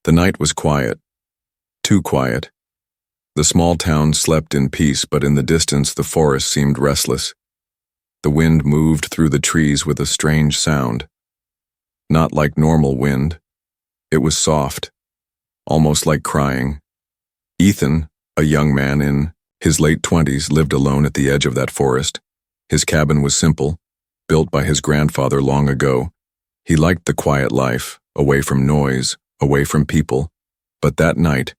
The night was quiet, too quiet. The small town slept in peace, but in the distance the forest seemed restless. The wind moved through the trees with a strange sound. Not like normal wind. It was soft, almost like crying. Ethan, a young man in his late 20s, lived alone at the edge of that forest. His cabin was simple, built by his grandfather long ago. He liked the quiet life, away from noise, away from people. But that night,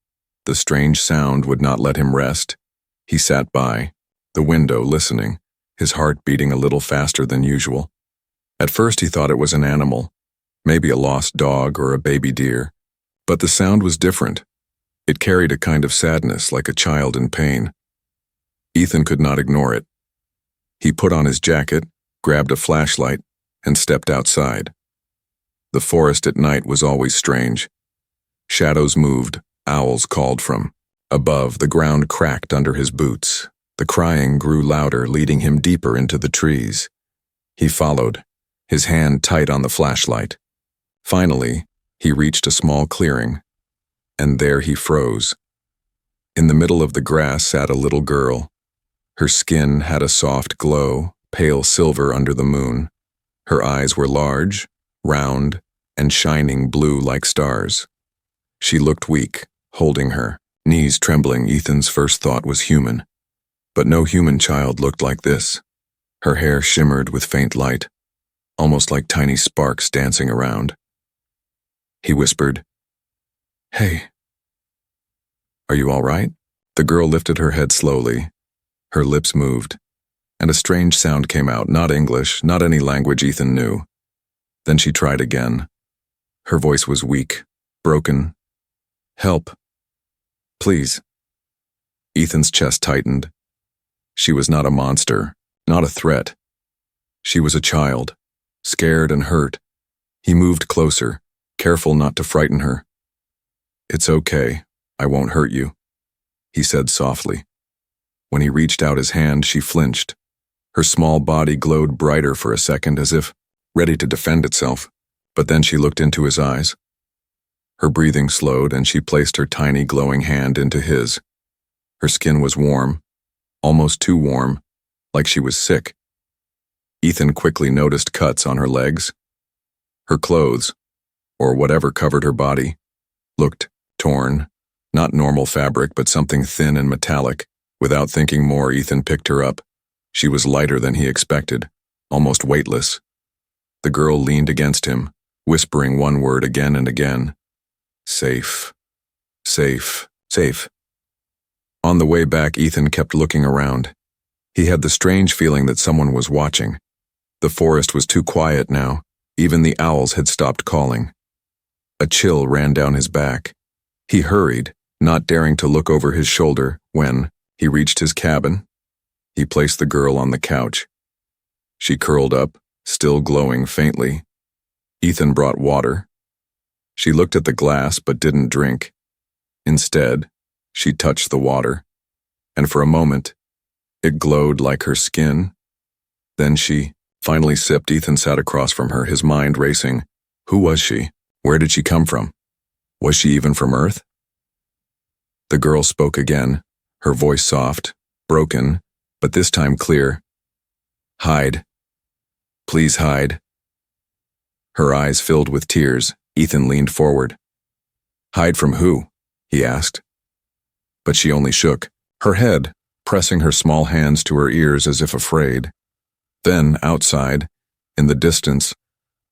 the strange sound would not let him rest. He sat by the window listening, his heart beating a little faster than usual. At first he thought it was an animal, maybe a lost dog or a baby deer. But the sound was different. It carried a kind of sadness, like a child in pain. Ethan could not ignore it. He put on his jacket, grabbed a flashlight, and stepped outside. The forest at night was always strange. Shadows moved, owls called from above, the ground cracked under his boots. The crying grew louder, leading him deeper into the trees. He followed, his hand tight on the flashlight. Finally, he reached a small clearing, and there he froze. In the middle of the grass sat a little girl. Her skin had a soft glow, pale silver under the moon. Her eyes were large, round, and shining blue like stars. She looked weak, holding her, knees trembling. Ethan's first thought was human. But no human child looked like this. Her hair shimmered with faint light, almost like tiny sparks dancing around. He whispered, "Hey, are you all right?" The girl lifted her head slowly. Her lips moved, and a strange sound came out, not English, not any language Ethan knew. Then she tried again. Her voice was weak, broken. "Help. Please." Ethan's chest tightened. She was not a monster, not a threat. She was a child, scared and hurt. He moved closer, careful not to frighten her. "It's okay, I won't hurt you," he said softly. When he reached out his hand, she flinched. Her small body glowed brighter for a second, as if ready to defend itself, but then she looked into his eyes. Her breathing slowed, and she placed her tiny glowing hand into his. Her skin was warm, almost too warm, like she was sick. Ethan quickly noticed cuts on her legs. Her clothes, or whatever covered her body, looked torn, not normal fabric, but something thin and metallic. Without thinking more, Ethan picked her up. She was lighter than he expected, almost weightless. The girl leaned against him, whispering one word again and again. "Safe, safe, safe." On the way back, Ethan kept looking around. He had the strange feeling that someone was watching. The forest was too quiet now. Even the owls had stopped calling. A chill ran down his back. He hurried, not daring to look over his shoulder. When he reached his cabin, he placed the girl on the couch. She curled up, still glowing faintly. Ethan brought water. She looked at the glass but didn't drink. Instead, she touched the water, and for a moment, it glowed like her skin. Then she finally sipped. Ethan sat across from her, his mind racing. Who was she? Where did she come from? Was she even from Earth? The girl spoke again, her voice soft, broken, but this time clear. "Hide. Please hide." Her eyes filled with tears. Ethan leaned forward. "Hide from who?" he asked. But she only shook her head, pressing her small hands to her ears as if afraid. Then, outside, in the distance,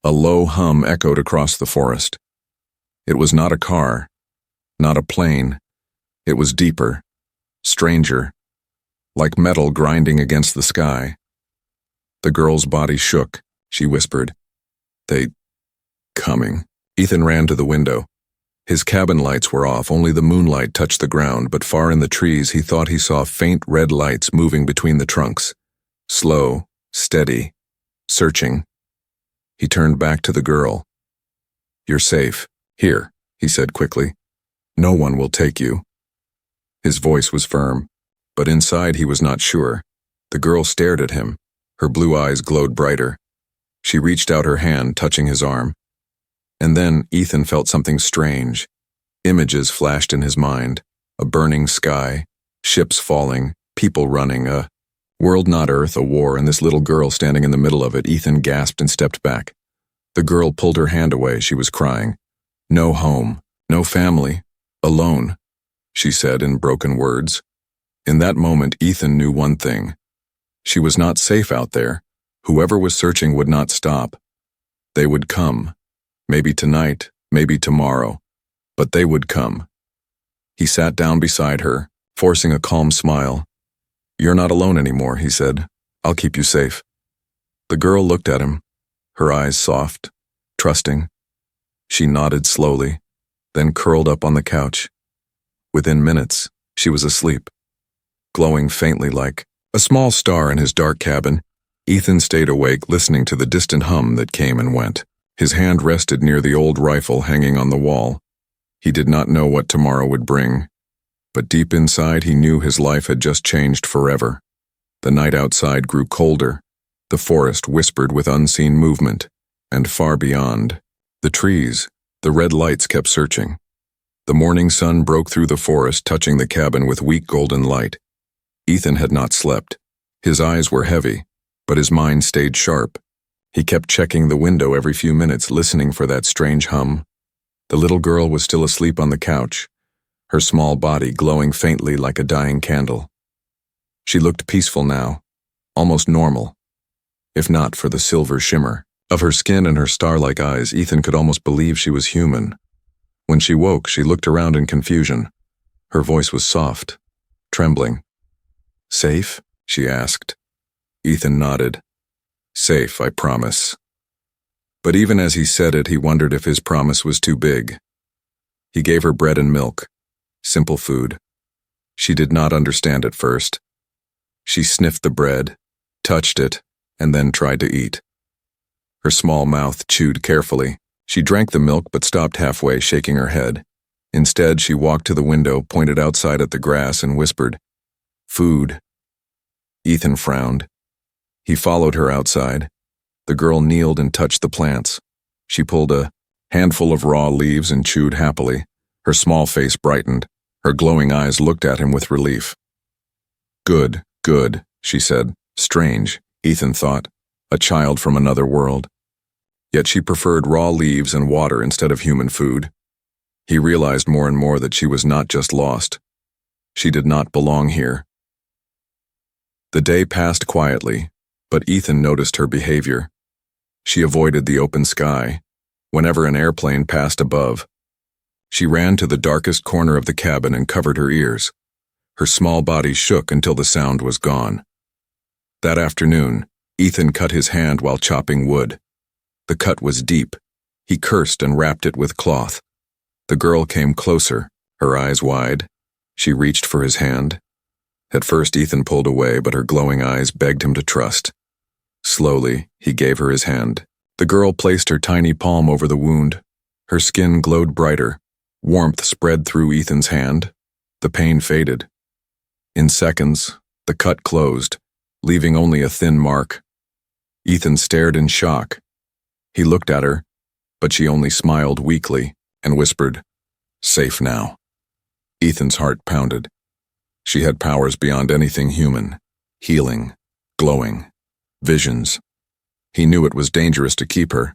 a low hum echoed across the forest. It was not a car, not a plane. It was deeper, stranger, like metal grinding against the sky. The girl's body shook. She whispered, "They coming." Ethan ran to the window. His cabin lights were off, only the moonlight touched the ground, but far in the trees he thought he saw faint red lights moving between the trunks. Slow, steady, searching. He turned back to the girl. "You're safe. Here," he said quickly. "No one will take you." His voice was firm, but inside he was not sure. The girl stared at him. Her blue eyes glowed brighter. She reached out her hand, touching his arm. And then Ethan felt something strange. Images flashed in his mind: a burning sky, ships falling, people running, a world not Earth, a war, and this little girl standing in the middle of it. Ethan gasped and stepped back. The girl pulled her hand away. She was crying. "No home, no family, alone," she said in broken words. In that moment, Ethan knew one thing. She was not safe out there. Whoever was searching would not stop. They would come. Maybe tonight, maybe tomorrow. But they would come. He sat down beside her, forcing a calm smile. "You're not alone anymore," he said. "I'll keep you safe." The girl looked at him, her eyes soft, trusting. She nodded slowly, then curled up on the couch. Within minutes, she was asleep. Glowing faintly like a small star in his dark cabin, Ethan stayed awake, listening to the distant hum that came and went. His hand rested near the old rifle hanging on the wall. He did not know what tomorrow would bring, but deep inside he knew his life had just changed forever. The night outside grew colder. The forest whispered with unseen movement, and far beyond, the trees, the red lights kept searching. The morning sun broke through the forest, touching the cabin with weak golden light. Ethan had not slept. His eyes were heavy, but his mind stayed sharp. He kept checking the window every few minutes, listening for that strange hum. The little girl was still asleep on the couch, her small body glowing faintly like a dying candle. She looked peaceful now, almost normal. If not for the silver shimmer of her skin and her star-like eyes, Ethan could almost believe she was human. When she woke, she looked around in confusion. Her voice was soft, trembling. "Safe?" she asked. Ethan nodded. "Safe, I promise." But even as he said it, he wondered if his promise was too big. He gave her bread and milk, simple food. She did not understand at first. She sniffed the bread, touched it, and then tried to eat. Her small mouth chewed carefully. She drank the milk but stopped halfway, shaking her head. Instead, she walked to the window, pointed outside at the grass, and whispered, "Food." Ethan frowned. He followed her outside. The girl kneeled and touched the plants. She pulled a handful of raw leaves and chewed happily. Her small face brightened. Her glowing eyes looked at him with relief. "Good, good," she said. Strange, Ethan thought. A child from another world. Yet she preferred raw leaves and water instead of human food. He realized more and more that she was not just lost. She did not belong here. The day passed quietly, but Ethan noticed her behavior. She avoided the open sky. Whenever an airplane passed above, she ran to the darkest corner of the cabin and covered her ears. Her small body shook until the sound was gone. That afternoon, Ethan cut his hand while chopping wood. The cut was deep. He cursed and wrapped it with cloth. The girl came closer, her eyes wide. She reached for his hand. At first, Ethan pulled away, but her glowing eyes begged him to trust. Slowly, he gave her his hand. The girl placed her tiny palm over the wound. Her skin glowed brighter. Warmth spread through Ethan's hand. The pain faded. In seconds, the cut closed, leaving only a thin mark. Ethan stared in shock. He looked at her, but she only smiled weakly and whispered, "Safe now." Ethan's heart pounded. She had powers beyond anything human. Healing, glowing, visions. He knew it was dangerous to keep her,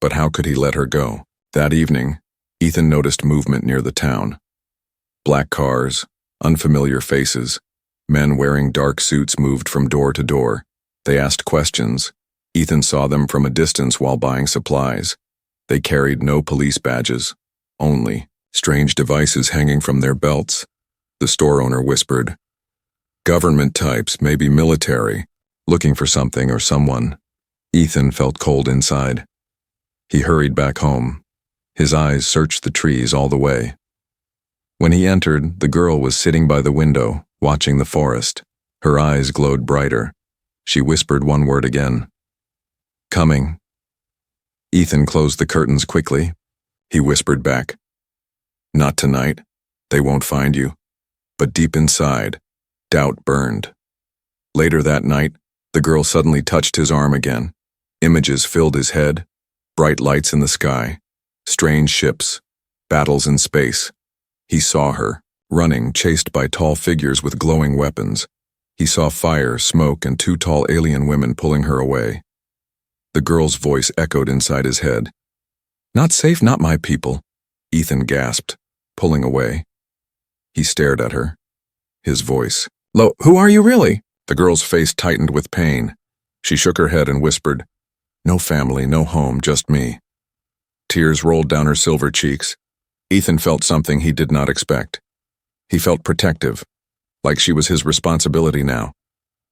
but how could he let her go? That evening, Ethan noticed movement near the town. Black cars, unfamiliar faces, men wearing dark suits moved from door to door. They asked questions. Ethan saw them from a distance while buying supplies. They carried no police badges, only strange devices hanging from their belts. The store owner whispered, "Government types, maybe military, looking for something or someone." Ethan felt cold inside. He hurried back home. His eyes searched the trees all the way. When he entered, the girl was sitting by the window, watching the forest. Her eyes glowed brighter. She whispered one word again. "Coming." Ethan closed the curtains quickly. He whispered back, "Not tonight. They won't find you." But deep inside, doubt burned. Later that night, the girl suddenly touched his arm again. Images filled his head, bright lights in the sky, strange ships, battles in space. He saw her, running, chased by tall figures with glowing weapons. He saw fire, smoke, and two tall alien women pulling her away. The girl's voice echoed inside his head. "Not safe, not my people," Ethan gasped, pulling away. He stared at her. His voice. "Lo, who are you really?" The girl's face tightened with pain. She shook her head and whispered, "No family, no home, just me." Tears rolled down her silver cheeks. Ethan felt something he did not expect. He felt protective, like she was his responsibility now.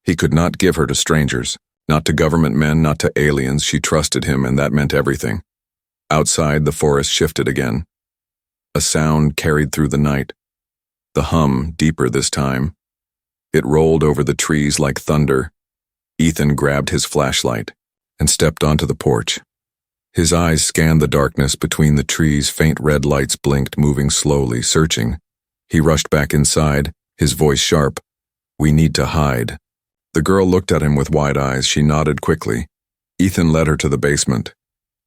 He could not give her to strangers, not to government men, not to aliens. She trusted him, and that meant everything. Outside, the forest shifted again. A sound carried through the night. The hum, deeper this time. It rolled over the trees like thunder. Ethan grabbed his flashlight and stepped onto the porch. His eyes scanned the darkness between the trees. Faint red lights blinked, moving slowly, searching. He rushed back inside, his voice sharp. "We need to hide." The girl looked at him with wide eyes. She nodded quickly. Ethan led her to the basement.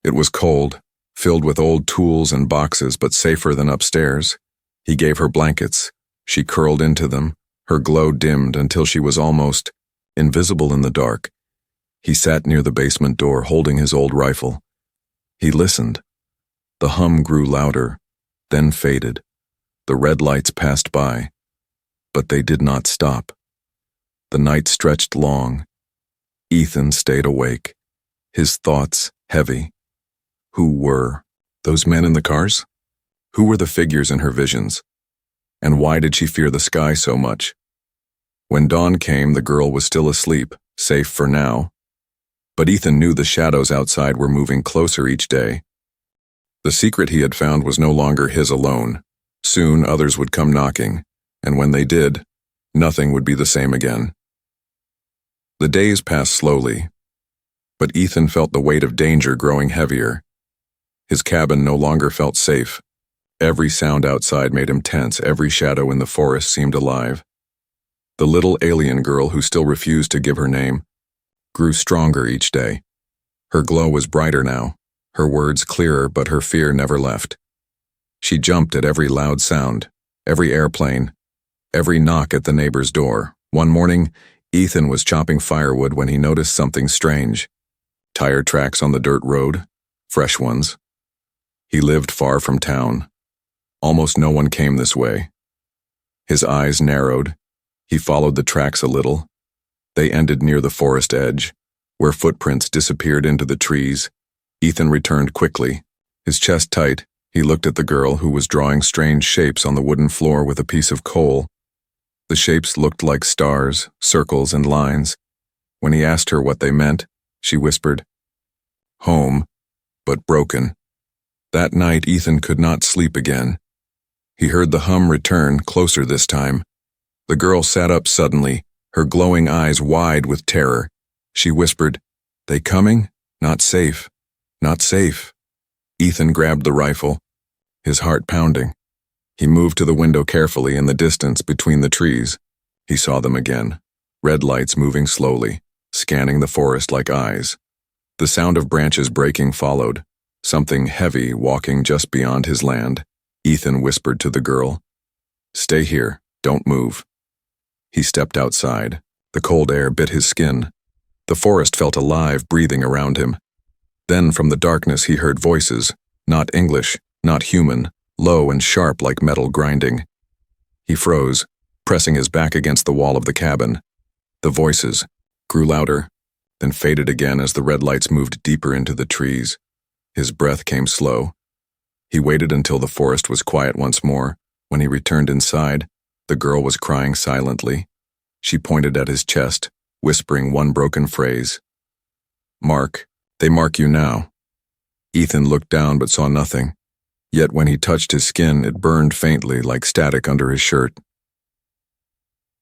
It was cold, filled with old tools and boxes, but safer than upstairs. He gave her blankets. She curled into them. Her glow dimmed until she was almost invisible in the dark. He sat near the basement door, holding his old rifle. He listened. The hum grew louder, then faded. The red lights passed by, but they did not stop. The night stretched long. Ethan stayed awake, his thoughts heavy. Who were those men in the cars? Who were the figures in her visions? And why did she fear the sky so much? When dawn came, the girl was still asleep, safe for now. But Ethan knew the shadows outside were moving closer each day. The secret he had found was no longer his alone. Soon others would come knocking, and when they did, nothing would be the same again. The days passed slowly, but Ethan felt the weight of danger growing heavier. His cabin no longer felt safe. Every sound outside made him tense. Every shadow in the forest seemed alive. The little alien girl, who still refused to give her name, grew stronger each day. Her glow was brighter now, her words clearer, but her fear never left. She jumped at every loud sound, every airplane, every knock at the neighbor's door. One morning, Ethan was chopping firewood when he noticed something strange. Tire tracks on the dirt road, fresh ones. He lived far from town. Almost no one came this way. His eyes narrowed. He followed the tracks a little. They ended near the forest edge, where footprints disappeared into the trees. Ethan returned quickly. His chest tight, he looked at the girl, who was drawing strange shapes on the wooden floor with a piece of coal. The shapes looked like stars, circles, and lines. When he asked her what they meant, she whispered, "Home, but broken." That night, Ethan could not sleep again. He heard the hum return, closer this time. The girl sat up suddenly, her glowing eyes wide with terror. She whispered, "They coming? Not safe. Not safe." Ethan grabbed the rifle, his heart pounding. He moved to the window carefully. In the distance between the trees, he saw them again, red lights moving slowly, scanning the forest like eyes. The sound of branches breaking followed, something heavy walking just beyond his land. Ethan whispered to the girl, "Stay here, don't move." He stepped outside. The cold air bit his skin. The forest felt alive, breathing around him. Then from the darkness he heard voices, not English, not human, low and sharp like metal grinding. He froze, pressing his back against the wall of the cabin. The voices grew louder, then faded again as the red lights moved deeper into the trees. His breath came slow. He waited until the forest was quiet once more. When he returned inside, the girl was crying silently. She pointed at his chest, whispering one broken phrase. "Mark, they mark you now." Ethan looked down but saw nothing. Yet when he touched his skin, it burned faintly like static under his shirt.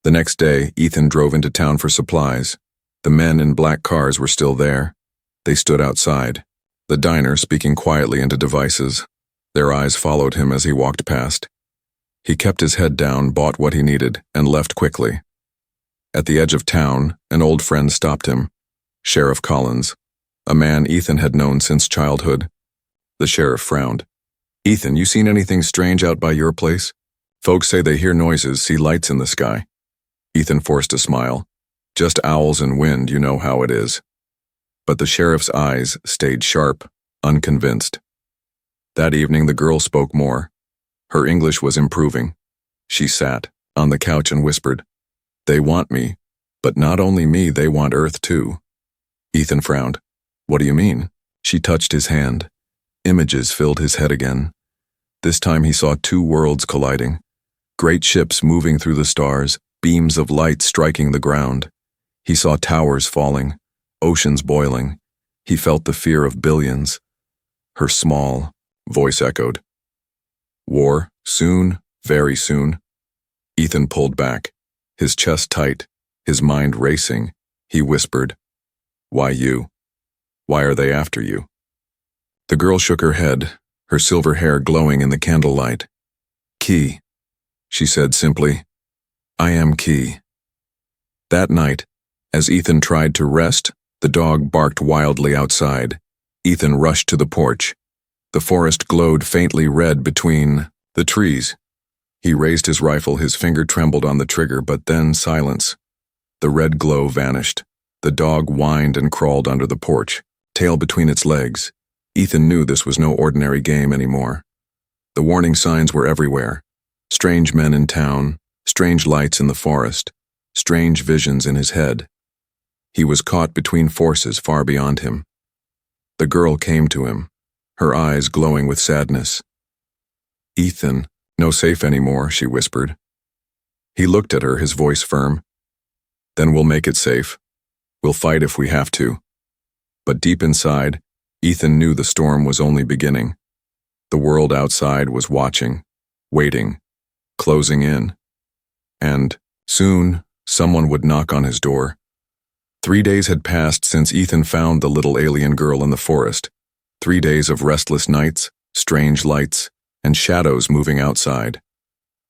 The next day, Ethan drove into town for supplies. The men in black cars were still there. They stood outside, the diner speaking quietly into devices. Their eyes followed him as he walked past. He kept his head down, bought what he needed, and left quickly. At the edge of town, an old friend stopped him, Sheriff Collins, a man Ethan had known since childhood. The sheriff frowned. Ethan, you seen anything strange out by your place? Folks say they hear noises, see lights in the sky. Ethan forced a smile. Just owls and wind, you know how it is. But the sheriff's eyes stayed sharp, unconvinced. That evening the girl spoke more. Her English was improving. She sat on the couch and whispered, "They want me, but not only me, they want Earth too." Ethan frowned. "What do you mean?" She touched his hand. Images filled his head again. This time he saw two worlds colliding. Great ships moving through the stars, beams of light striking the ground. He saw towers falling, oceans boiling. He felt the fear of billions. Her small voice echoed. "War, soon, very soon." Ethan pulled back, his chest tight, his mind racing. He whispered, "Why you? Why are they after you?" The girl shook her head, her silver hair glowing in the candlelight. "Key," she said simply. "I am Key." That night, as Ethan tried to rest, the dog barked wildly outside. Ethan rushed to the porch. The forest glowed faintly red between the trees. He raised his rifle, his finger trembled on the trigger, but then silence. The red glow vanished. The dog whined and crawled under the porch, tail between its legs. Ethan knew this was no ordinary game anymore. The warning signs were everywhere. Strange men in town, strange lights in the forest, strange visions in his head. He was caught between forces far beyond him. The girl came to him, her eyes glowing with sadness. "Ethan, no safe anymore," she whispered. He looked at her, his voice firm. "Then we'll make it safe. We'll fight if we have to." But deep inside, Ethan knew the storm was only beginning. The world outside was watching, waiting, closing in. And, soon, someone would knock on his door. 3 days had passed since Ethan found the little alien girl in the forest. 3 days of restless nights, strange lights, and shadows moving outside.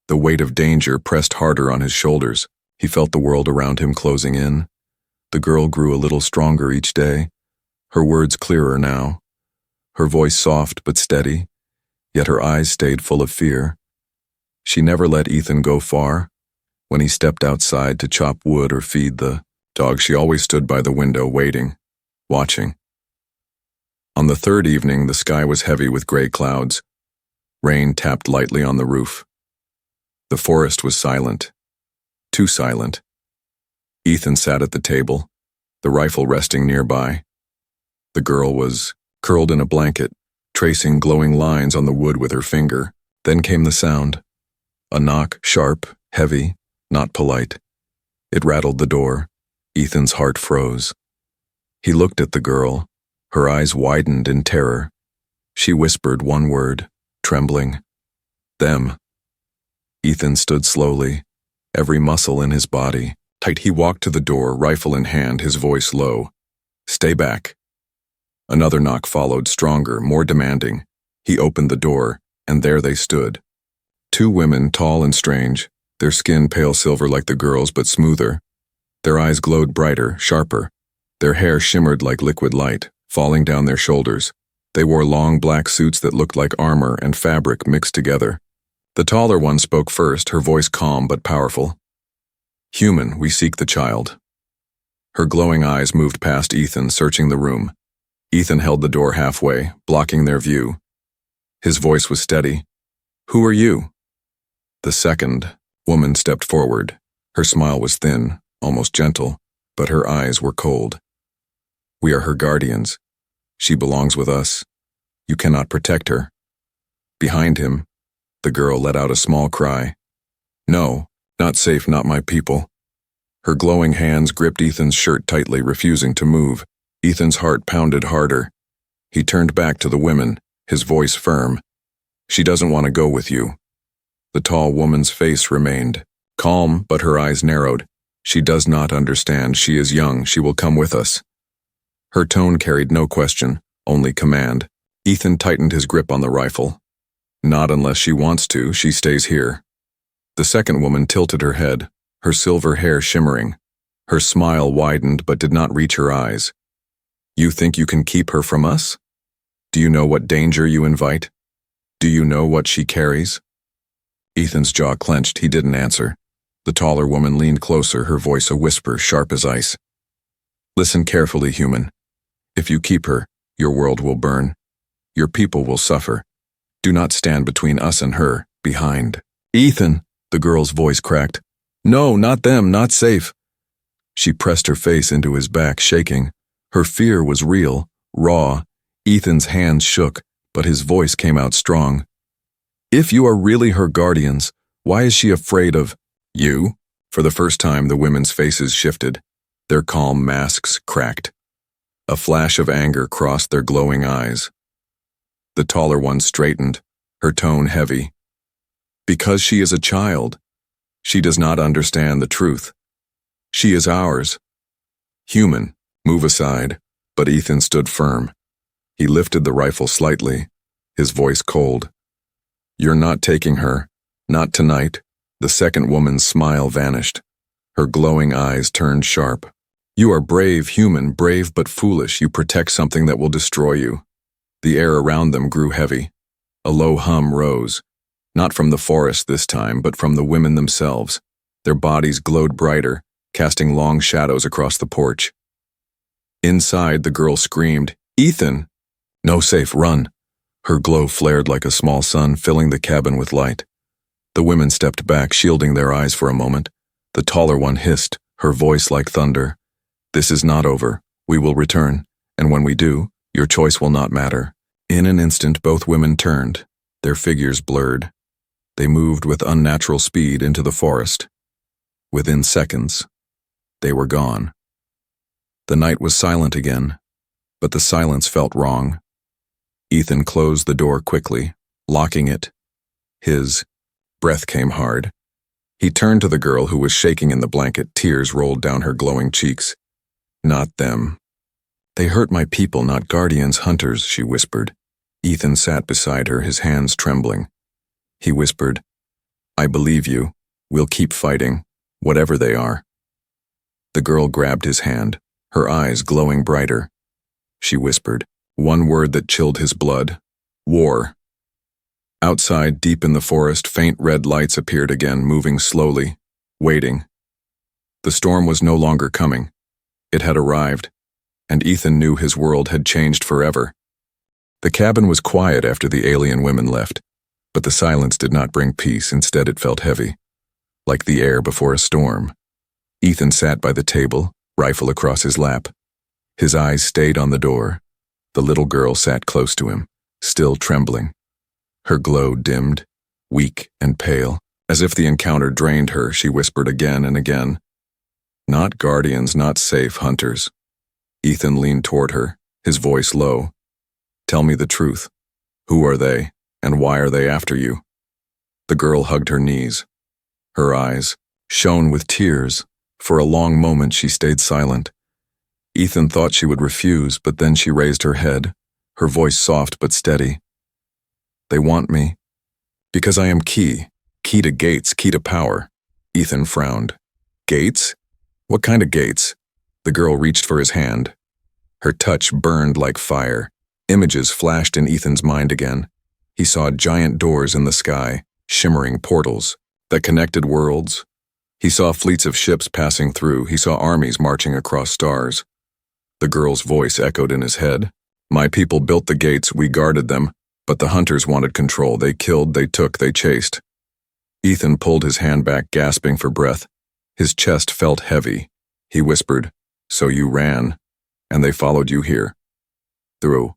The weight of danger pressed harder on his shoulders. He felt the world around him closing in. The girl grew a little stronger each day, her words clearer now, her voice soft but steady, yet her eyes stayed full of fear. She never let Ethan go far. When he stepped outside to chop wood or feed the dog, she always stood by the window waiting, watching. On the third evening, the sky was heavy with gray clouds. Rain tapped lightly on the roof. The forest was silent, too silent. Ethan sat at the table, the rifle resting nearby. The girl was curled in a blanket, tracing glowing lines on the wood with her finger. Then came the sound. A knock, sharp, heavy, not polite. It rattled the door. Ethan's heart froze. He looked at the girl. Her eyes widened in terror. She whispered one word, trembling. "Them." Ethan stood slowly, every muscle in his body tight. He walked to the door, rifle in hand, his voice low. "Stay back." Another knock followed, stronger, more demanding. He opened the door, and there they stood. Two women, tall and strange, their skin pale silver like the girl's but smoother. Their eyes glowed brighter, sharper. Their hair shimmered like liquid light, falling down their shoulders. They wore long black suits that looked like armor and fabric mixed together. The taller one spoke first, her voice calm but powerful. "Human, we seek the child." Her glowing eyes moved past Ethan, searching the room. Ethan held the door halfway, blocking their view. His voice was steady. "Who are you?" The second woman stepped forward. Her smile was thin, almost gentle, but her eyes were cold. "We are her guardians. She belongs with us. You cannot protect her." Behind him, the girl let out a small cry. "No, not safe, not my people." Her glowing hands gripped Ethan's shirt tightly, refusing to move. Ethan's heart pounded harder. He turned back to the women, his voice firm. "She doesn't want to go with you." The tall woman's face remained calm, but her eyes narrowed. "She does not understand. She is young. She will come with us." Her tone carried no question, only command. Ethan tightened his grip on the rifle. "Not unless she wants to. She stays here." The second woman tilted her head, her silver hair shimmering. Her smile widened but did not reach her eyes. "You think you can keep her from us? Do you know what danger you invite?" Do you know what she carries? Ethan's jaw clenched. He didn't answer. The taller woman leaned closer, her voice a whisper, sharp as ice. Listen carefully, human. If you keep her, your world will burn. Your people will suffer. Do not stand between us and her, behind. Ethan, the girl's voice cracked. No, not them, not safe. She pressed her face into his back, shaking. Her fear was real, raw. Ethan's hands shook, but his voice came out strong. If you are really her guardians, why is she afraid of you? For the first time, the women's faces shifted. Their calm masks cracked. A flash of anger crossed their glowing eyes. The taller one straightened, her tone heavy. Because she is a child. She does not understand the truth. She is ours. Human, move aside, but Ethan stood firm. He lifted the rifle slightly, his voice cold. You're not taking her, not tonight. The second woman's smile vanished. Her glowing eyes turned sharp. You are brave, human, brave but foolish. You protect something that will destroy you. The air around them grew heavy. A low hum rose, not from the forest this time, but from the women themselves. Their bodies glowed brighter, casting long shadows across the porch. Inside, the girl screamed, Ethan! No safe, run! Her glow flared like a small sun, filling the cabin with light. The women stepped back, shielding their eyes for a moment. The taller one hissed, her voice like thunder. This is not over. We will return, and when we do, your choice will not matter. In an instant, both women turned, their figures blurred. They moved with unnatural speed into the forest. Within seconds, they were gone. The night was silent again, but the silence felt wrong. Ethan closed the door quickly, locking it. His breath came hard. He turned to the girl who was shaking in the blanket. Tears rolled down her glowing cheeks. Not them. They hurt my people, not guardians, hunters, she whispered. Ethan sat beside her, his hands trembling. He whispered, I believe you. We'll keep fighting, whatever they are. The girl grabbed his hand, her eyes glowing brighter. She whispered, one word that chilled his blood. War. Outside, deep in the forest, faint red lights appeared again, moving slowly, waiting. The storm was no longer coming. It had arrived, and Ethan knew his world had changed forever. The cabin was quiet after the alien women left, but the silence did not bring peace. Instead, it felt heavy, like the air before a storm. Ethan sat by the table, rifle across his lap. His eyes stayed on the door. The little girl sat close to him, still trembling. Her glow dimmed, weak and pale. As if the encounter drained her, she whispered again and again. Not guardians, not safe, hunters. Ethan leaned toward her, his voice low. Tell me the truth. Who are they, and why are they after you? The girl hugged her knees. Her eyes shone with tears. For a long moment she stayed silent. Ethan thought she would refuse, but then she raised her head, her voice soft but steady. They want me. Because I am key to gates, key to power. Ethan frowned. Gates? What kind of gates? The girl reached for his hand. Her touch burned like fire. Images flashed in Ethan's mind again. He saw giant doors in the sky, shimmering portals that connected worlds. He saw fleets of ships passing through. He saw armies marching across stars. The girl's voice echoed in his head. My people built the gates, we guarded them, but the hunters wanted control. They killed, they took, they chased. Ethan pulled his hand back, gasping for breath. His chest felt heavy. He whispered, so you ran, and they followed you here. Through.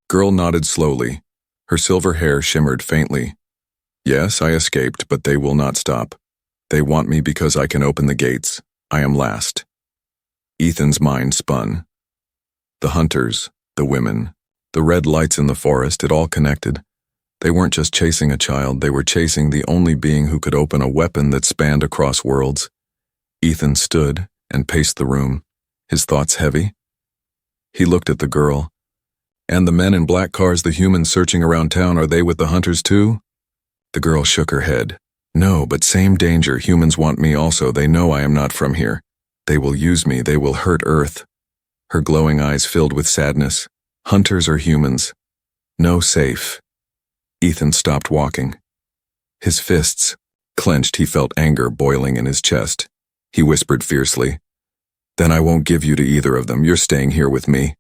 Girl nodded slowly. Her silver hair shimmered faintly. Yes, I escaped, but they will not stop. They want me because I can open the gates. I am last. Ethan's mind spun. The hunters, the women, the red lights in the forest, it all connected. They weren't just chasing a child, they were chasing the only being who could open a weapon that spanned across worlds. Ethan stood and paced the room, his thoughts heavy. He looked at the girl. And the men in black cars, the humans searching around town, are they with the hunters too? The girl shook her head. No, but same danger. Humans want me also. They know I am not from here. They will use me. They will hurt Earth. Her glowing eyes filled with sadness. Hunters or humans? No safe. Ethan stopped walking. His fists clenched. He felt anger boiling in his chest. He whispered fiercely, "Then I won't give you to either of them. You're staying here with me."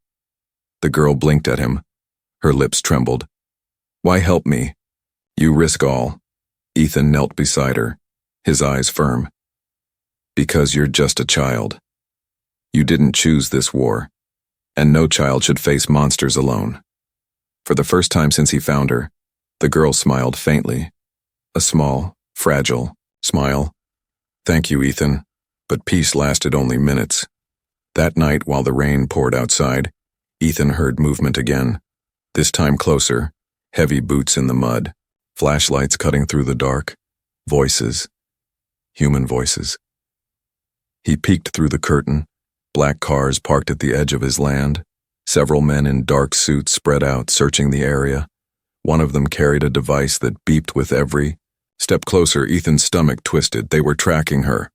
The girl blinked at him. Her lips trembled. "Why help me? You risk all." Ethan knelt beside her, his eyes firm. "Because you're just a child. You didn't choose this war, and no child should face monsters alone." For the first time since he found her, the girl smiled faintly. A small, fragile smile. "Thank you, Ethan." But peace lasted only minutes. That night, while the rain poured outside, Ethan heard movement again. This time closer, heavy boots in the mud, flashlights cutting through the dark, voices, human voices. He peeked through the curtain, black cars parked at the edge of his land, several men in dark suits spread out, searching the area. One of them carried a device that beeped with every step closer. Ethan's stomach twisted. They were tracking her.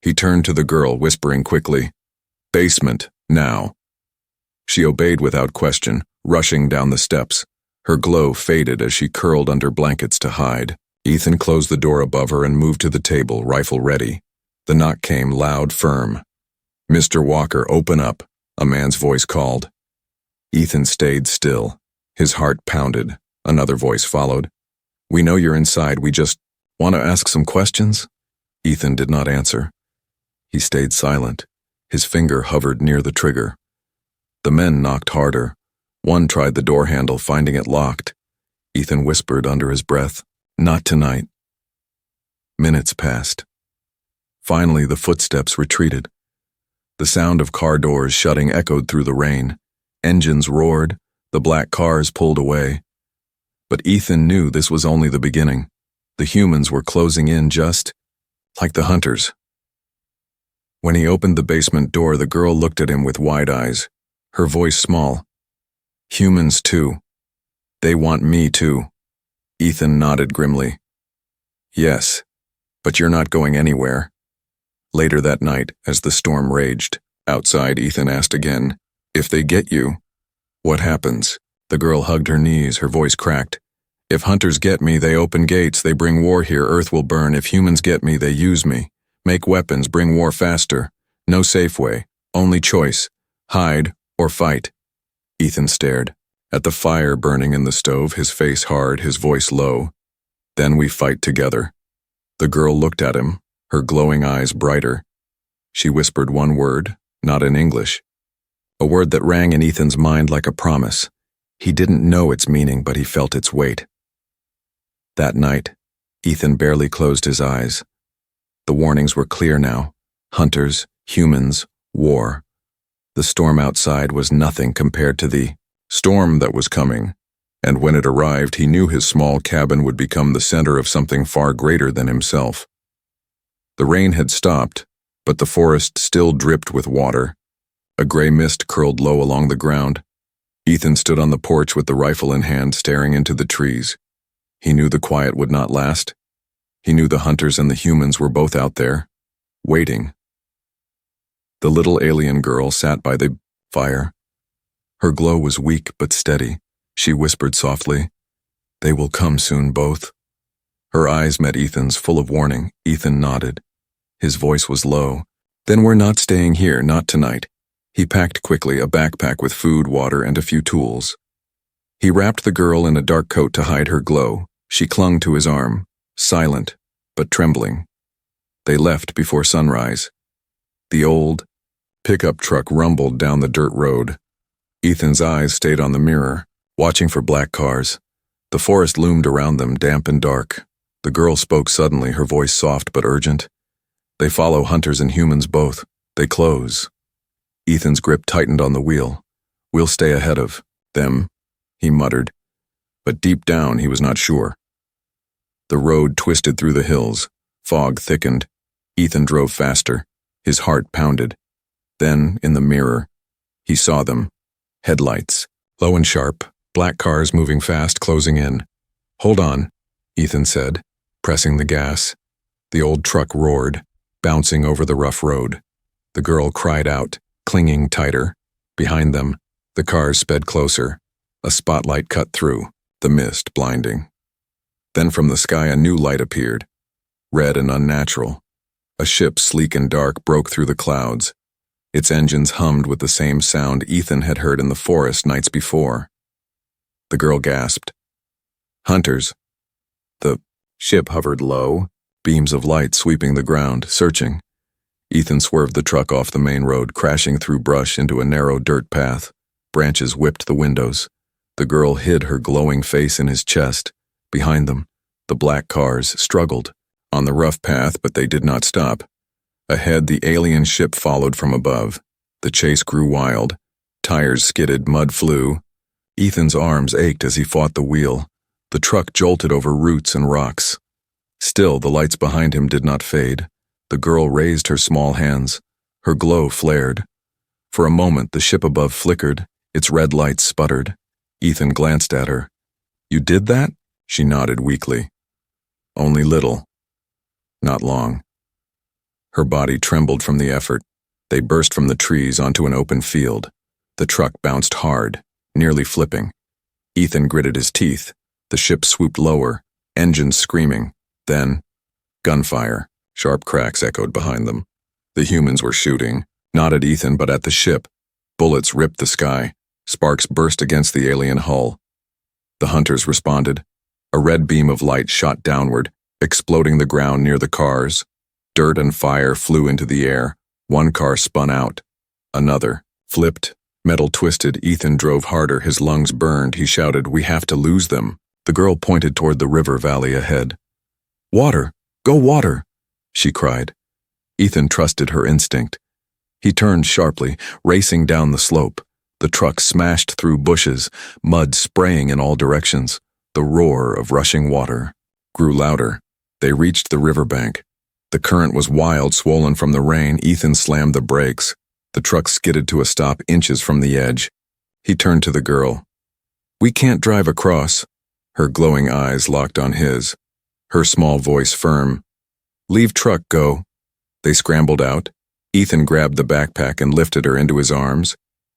He turned to the girl, whispering quickly, "Basement, now." She obeyed without question, rushing down the steps. Her glow faded as she curled under blankets to hide. Ethan closed the door above her and moved to the table, rifle ready. The knock came loud, firm. "Mr. Walker, open up," a man's voice called. Ethan stayed still. His heart pounded. Another voice followed. "We know you're inside. We just want to ask some questions." Ethan did not answer. He stayed silent. His finger hovered near the trigger. The men knocked harder. One tried the door handle, finding it locked. Ethan whispered under his breath, "Not tonight." Minutes passed. Finally, the footsteps retreated. The sound of car doors shutting echoed through the rain. Engines roared. The black cars pulled away. But Ethan knew this was only the beginning. The humans were closing in, just like the hunters. When he opened the basement door, the girl looked at him with wide eyes, her voice small. "Humans too. They want me too." Ethan nodded grimly. "Yes, but you're not going anywhere." Later that night, as the storm raged, outside, Ethan asked again, "If they get you, what happens?" The girl hugged her knees, her voice cracked. "If hunters get me, they open gates, they bring war here, Earth will burn. If humans get me, they use me. Make weapons, bring war faster. No safe way, only choice, hide or fight." Ethan stared at the fire burning in the stove, his face hard, his voice low. "Then we fight together." The girl looked at him, her glowing eyes brighter. She whispered one word, not in English. A word that rang in Ethan's mind like a promise. He didn't know its meaning, but he felt its weight. That night, Ethan barely closed his eyes. The warnings were clear now. Hunters, humans, war. The storm outside was nothing compared to the storm that was coming, and when it arrived, he knew his small cabin would become the center of something far greater than himself. The rain had stopped, but the forest still dripped with water. A gray mist curled low along the ground. Ethan stood on the porch with the rifle in hand, staring into the trees. He knew the quiet would not last. He knew the hunters and the humans were both out there, waiting. The little alien girl sat by the fire. Her glow was weak but steady. She whispered softly, "They will come soon, both." Her eyes met Ethan's, full of warning. Ethan nodded. His voice was low. "Then we're not staying here, not tonight." He packed quickly, a backpack with food, water, and a few tools. He wrapped the girl in a dark coat to hide her glow. She clung to his arm, silent but trembling. They left before sunrise. The old pickup truck rumbled down the dirt road. Ethan's eyes stayed on the mirror, watching for black cars. The forest loomed around them, damp and dark. The girl spoke suddenly, her voice soft but urgent. "They follow hunters and humans both. They close." Ethan's grip tightened on the wheel. "We'll stay ahead of them," he muttered, but deep down he was not sure. The road twisted through the hills. Fog thickened. Ethan drove faster. His heart pounded. Then, in the mirror, he saw them. Headlights, low and sharp, black cars moving fast, closing in. "Hold on," Ethan said, pressing the gas. The old truck roared, bouncing over the rough road. The girl cried out, clinging tighter. Behind them, the cars sped closer. A spotlight cut through. the mist blinding. Then from the sky a new light appeared, red and unnatural. A ship sleek and dark broke through the clouds. Its engines hummed with the same sound Ethan had heard in the forest nights before. The girl gasped. Hunters. The ship hovered low, beams of light sweeping the ground, searching. Ethan swerved the truck off the main road, crashing through brush into a narrow dirt path. Branches whipped the windows. The girl hid her glowing face in his chest. Behind them, the black cars struggled on the rough path, but they did not stop. Ahead, the alien ship followed from above. The chase grew wild. Tires skidded, mud flew. Ethan's arms ached as he fought the wheel. The truck jolted over roots and rocks. Still, the lights behind him did not fade. The girl raised her small hands. Her glow flared. For a moment, the ship above flickered. Its red lights sputtered. Ethan glanced at her. You did that? She nodded weakly. Only little. Not long. Her body trembled from the effort. They burst from the trees onto an open field. The truck bounced hard, nearly flipping. Ethan gritted his teeth. The ship swooped lower, engines screaming. Then, gunfire. Sharp cracks echoed behind them. The humans were shooting, not at Ethan but at the ship. Bullets ripped the sky. Sparks burst against the alien hull. The hunters responded. A red beam of light shot downward, exploding the ground near the cars. Dirt and fire flew into the air. One car spun out. Another flipped. Metal twisted. Ethan drove harder. His lungs burned. He shouted, "We have to lose them." The girl pointed toward the river valley ahead. "Water! Go water!" she cried. Ethan trusted her instinct. He turned sharply, racing down the slope. The truck smashed through bushes, mud spraying in all directions. The roar of rushing water grew louder. They reached the riverbank. The current was wild, swollen from the rain. Ethan slammed the brakes. The truck skidded to a stop inches from the edge. He turned to the girl. "We can't drive across." Her glowing eyes locked on his. Her small voice firm. "Leave truck, go." They scrambled out. Ethan grabbed the backpack and lifted her into his arms.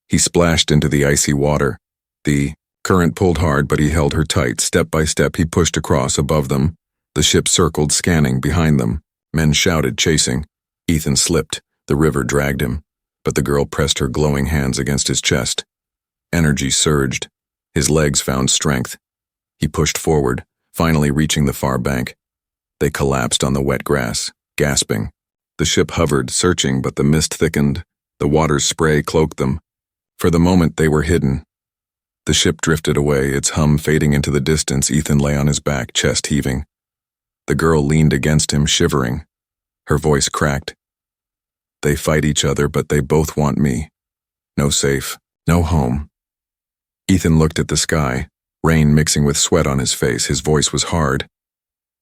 He splashed into the icy water. The current pulled hard, but he held her tight. Step by step, he pushed across above them. The ship circled, scanning behind them. Men shouted, chasing. Ethan slipped. The river dragged him, but the girl pressed her glowing hands against his chest. Energy surged. His legs found strength. He pushed forward, finally reaching the far bank. They collapsed on the wet grass, gasping. The ship hovered, searching, but the mist thickened. The water's spray cloaked them. For the moment, they were hidden. The ship drifted away, its hum fading into the distance. Ethan lay on his back, chest heaving. The girl leaned against him, shivering. Her voice cracked. "They fight each other, but they both want me. No safe, no home." Ethan looked at the sky, rain mixing with sweat on his face. His voice was hard.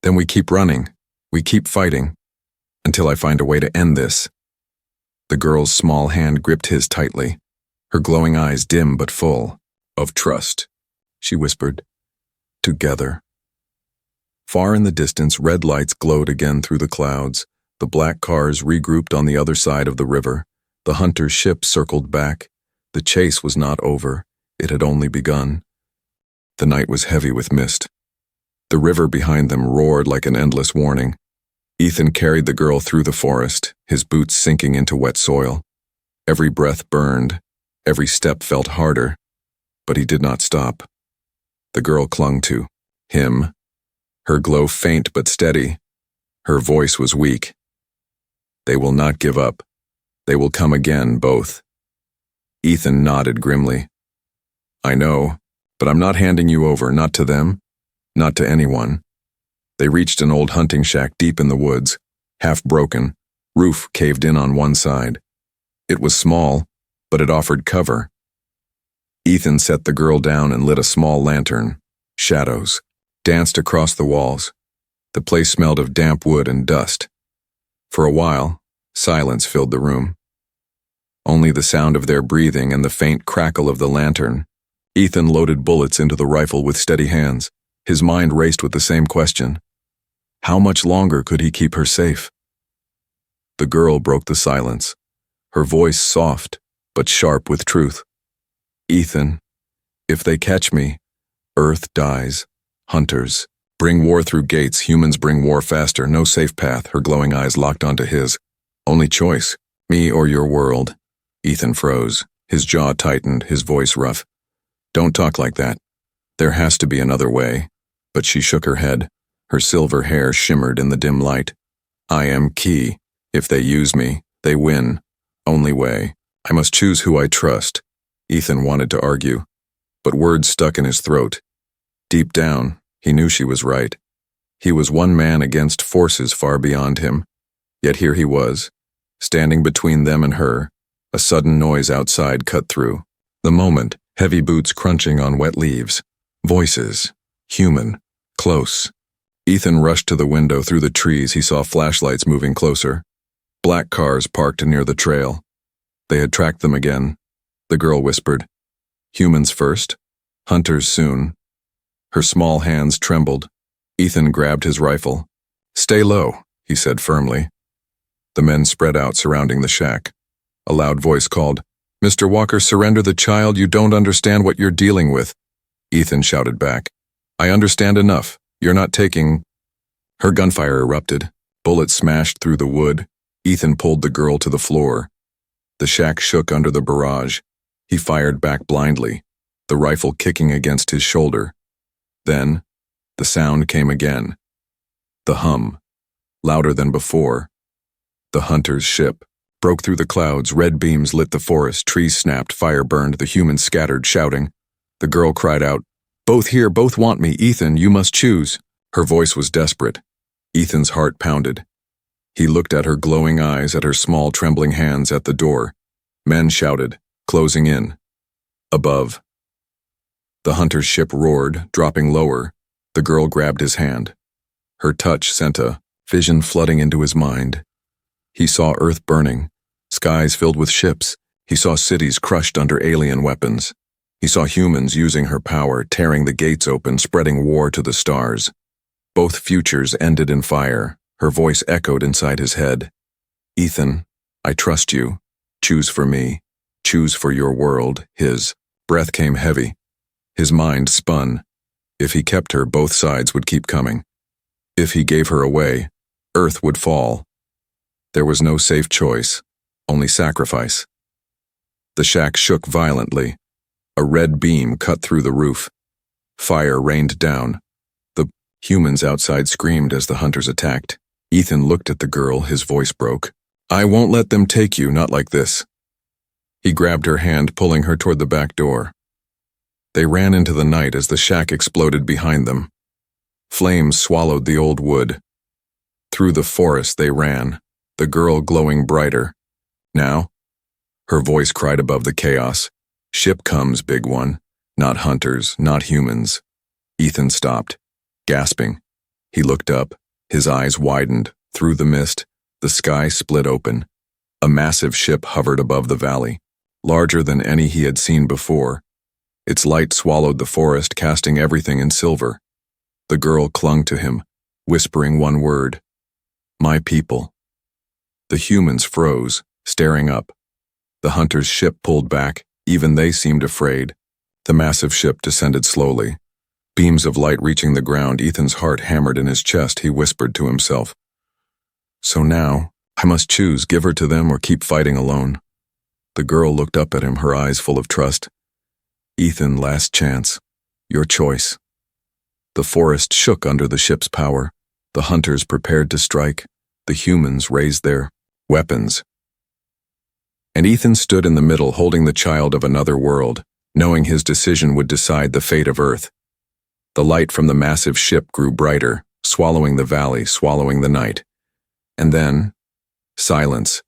"Then we keep running. We keep fighting. Until I find a way to end this." The girl's small hand gripped his tightly. Her glowing eyes dim but full of trust. She whispered, "Together." Far in the distance, red lights glowed again through the clouds. The black cars regrouped on the other side of the river. The hunter's ship circled back. The chase was not over. It had only begun. The night was heavy with mist. The river behind them roared like an endless warning. Ethan carried the girl through the forest, his boots sinking into wet soil. Every breath burned. Every step felt harder. But he did not stop. The girl clung to him. Her glow faint but steady. Her voice was weak. "They will not give up. They will come again, both." Ethan nodded grimly. "I know, but I'm not handing you over, not to them, not to anyone." They reached an old hunting shack deep in the woods, half broken, roof caved in on one side. It was small, but it offered cover. Ethan set the girl down and lit a small lantern. Shadows danced across the walls. The place smelled of damp wood and dust. For a while, silence filled the room. Only the sound of their breathing and the faint crackle of the lantern. Ethan loaded bullets into the rifle with steady hands. His mind raced with the same question. How much longer could he keep her safe? The girl broke the silence, her voice soft but sharp with truth. "Ethan, if they catch me, Earth dies. Hunters. Bring war through gates. Humans bring war faster. No safe path. Her glowing eyes locked onto his. Only choice. Me or your world. Ethan froze. His jaw tightened, his voice rough. Don't talk like that. There has to be another way. But she shook her head. Her silver hair shimmered in the dim light. I am key. If they use me, they win. Only way. I must choose who I trust. Ethan wanted to argue, but words stuck in his throat. Deep down, he knew she was right. He was one man against forces far beyond him. Yet here he was, standing between them and her. A sudden noise outside cut through. The moment, heavy boots crunching on wet leaves. Voices. Human. Close. Ethan rushed to the window. Through the trees, he saw flashlights moving closer. Black cars parked near the trail. They had tracked them again. The girl whispered, humans first, hunters soon. Her small hands trembled. Ethan grabbed his rifle. Stay low, he said firmly. The men spread out surrounding the shack. A loud voice called, Mr. Walker, surrender the child. You don't understand what you're dealing with. Ethan shouted back, I understand enough. You're not taking... Her gunfire erupted. Bullets smashed through the wood. Ethan pulled the girl to the floor. The shack shook under the barrage. He fired back blindly, the rifle kicking against his shoulder. Then, the sound came again. The hum, louder than before. The hunter's ship broke through the clouds. Red beams lit the forest. Trees snapped. Fire burned. The humans scattered, shouting. The girl cried out, both here, both want me. Ethan, you must choose. Her voice was desperate. Ethan's heart pounded. He looked at her glowing eyes, at her small trembling hands at the door. Men shouted, closing in. Above. The hunter's ship roared, dropping lower. The girl grabbed his hand. Her touch sent a vision flooding into his mind. He saw Earth burning, skies filled with ships. He saw cities crushed under alien weapons. He saw humans using her power, tearing the gates open, spreading war to the stars. Both futures ended in fire. Her voice echoed inside his head. Ethan, I trust you. Choose for me. Choose for your world. His breath came heavy. His mind spun. If he kept her, both sides would keep coming. If he gave her away, Earth would fall. There was no safe choice, only sacrifice. The shack shook violently. A red beam cut through the roof. Fire rained down. The humans outside screamed as the hunters attacked. Ethan looked at the girl, his voice broke. I won't let them take you, not like this. He grabbed her hand, pulling her toward the back door. They ran into the night as the shack exploded behind them. Flames swallowed the old wood. Through the forest they ran, the girl glowing brighter. Now, her voice cried above the chaos. Ship comes, big one. Not hunters, not humans. Ethan stopped, gasping. He looked up, his eyes widened. Through the mist, the sky split open. A massive ship hovered above the valley, larger than any he had seen before. Its light swallowed the forest, casting everything in silver. The girl clung to him, whispering one word. My people. The humans froze, staring up. The hunter's ship pulled back. Even they seemed afraid. The massive ship descended slowly. Beams of light reaching the ground. Ethan's heart hammered in his chest. He whispered to himself. So now, I must choose, give her to them or keep fighting alone. The girl looked up at him, her eyes full of trust. Ethan, last chance. Your choice. The forest shook under the ship's power. The hunters prepared to strike. The humans raised their weapons. And Ethan stood in the middle, holding the child of another world, knowing his decision would decide the fate of Earth. The light from the massive ship grew brighter, swallowing the valley, swallowing the night. And then, silence.